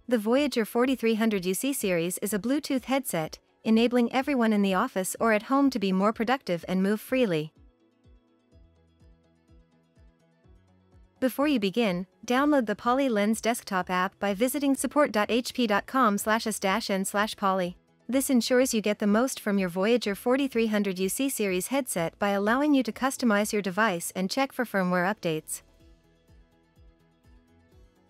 The Voyager 4300 UC series is a Bluetooth headset, enabling everyone in the office or at home to be more productive and move freely. Before you begin, download the Poly Lens desktop app by visiting support.hp.com/s-n/poly. This ensures you get the most from your Voyager 4300 UC series headset by allowing you to customize your device and check for firmware updates.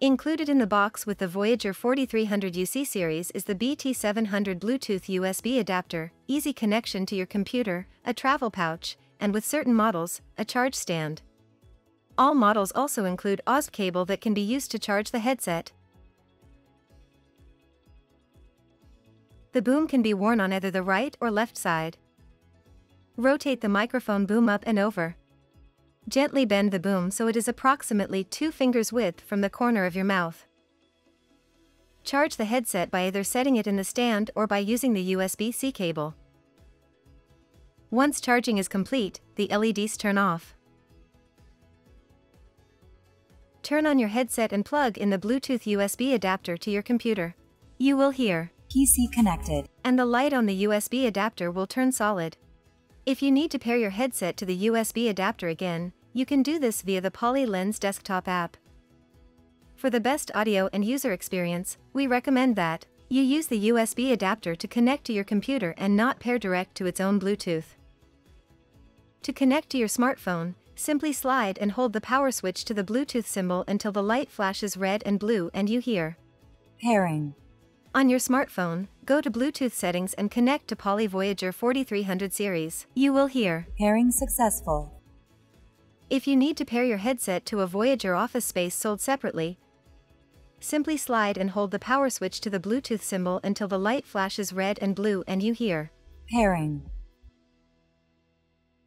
Included in the box with the Voyager 4300 UC series is the BT700 Bluetooth USB adapter, easy connection to your computer, a travel pouch, and with certain models, a charge stand. All models also include USB cable that can be used to charge the headset. The boom can be worn on either the right or left side. Rotate the microphone boom up and over. Gently bend the boom so it is approximately 2 fingers width from the corner of your mouth. Charge the headset by either setting it in the stand or by using the USB-C cable. Once charging is complete, the LEDs turn off. Turn on your headset and plug in the Bluetooth USB adapter to your computer. You will hear PC connected, and the light on the USB adapter will turn solid. If you need to pair your headset to the USB adapter again, you can do this via the Poly Lens desktop app. For the best audio and user experience, we recommend that you use the USB adapter to connect to your computer and not pair direct to its own Bluetooth. To connect to your smartphone, simply slide and hold the power switch to the Bluetooth symbol until the light flashes red and blue and you hear pairing. On your smartphone, go to Bluetooth settings and connect to Poly Voyager 4300 series. You will hear Pairing successful. If you need to pair your headset to a Voyager Office Space sold separately, simply slide and hold the power switch to the Bluetooth symbol until the light flashes red and blue and you hear pairing.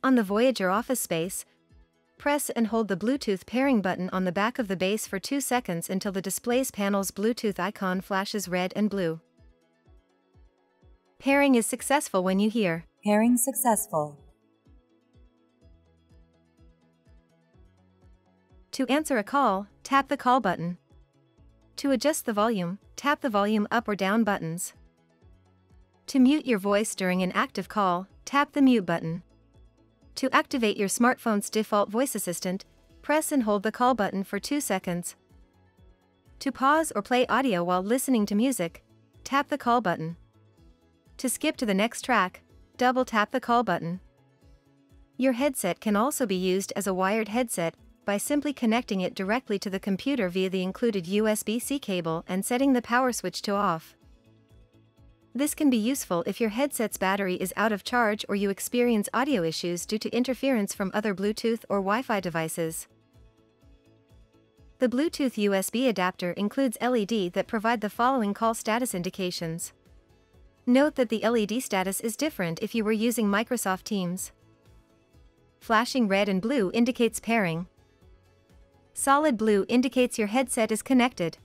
On the Voyager Office Space, press and hold the Bluetooth pairing button on the back of the base for 2 seconds until the display's panel's Bluetooth icon flashes red and blue. Pairing is successful when you hear Pairing successful. To answer a call, tap the call button. To adjust the volume, tap the volume up or down buttons. To mute your voice during an active call, tap the mute button. To activate your smartphone's default voice assistant, press and hold the call button for 2 seconds. To pause or play audio while listening to music, tap the call button. To skip to the next track, double tap the call button. Your headset can also be used as a wired headset by simply connecting it directly to the computer via the included USB-C cable and setting the power switch to off. This can be useful if your headset's battery is out of charge or you experience audio issues due to interference from other Bluetooth or Wi-Fi devices. The Bluetooth USB adapter includes LED that provide the following call status indications. Note that the LED status is different if you were using Microsoft Teams. Flashing red and blue indicates pairing. Solid blue indicates your headset is connected.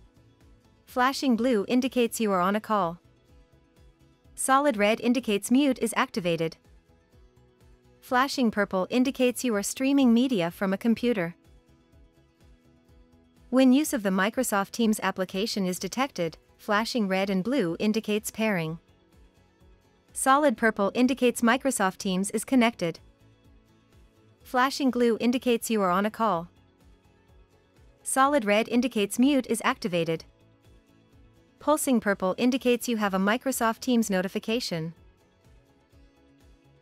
Flashing blue indicates you are on a call. Solid red indicates mute is activated. Flashing purple indicates you are streaming media from a computer. When use of the Microsoft Teams application is detected, flashing red and blue indicates pairing. Solid purple indicates Microsoft Teams is connected. Flashing blue indicates you are on a call. Solid red indicates mute is activated. Pulsing purple indicates you have a Microsoft Teams notification.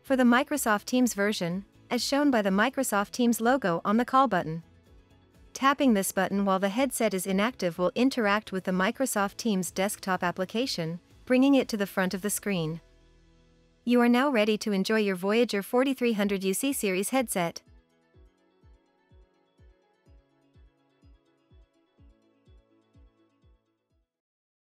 For the Microsoft Teams version, as shown by the Microsoft Teams logo on the call button. Tapping this button while the headset is inactive will interact with the Microsoft Teams desktop application, bringing it to the front of the screen. You are now ready to enjoy your Voyager 4300 UC series headset.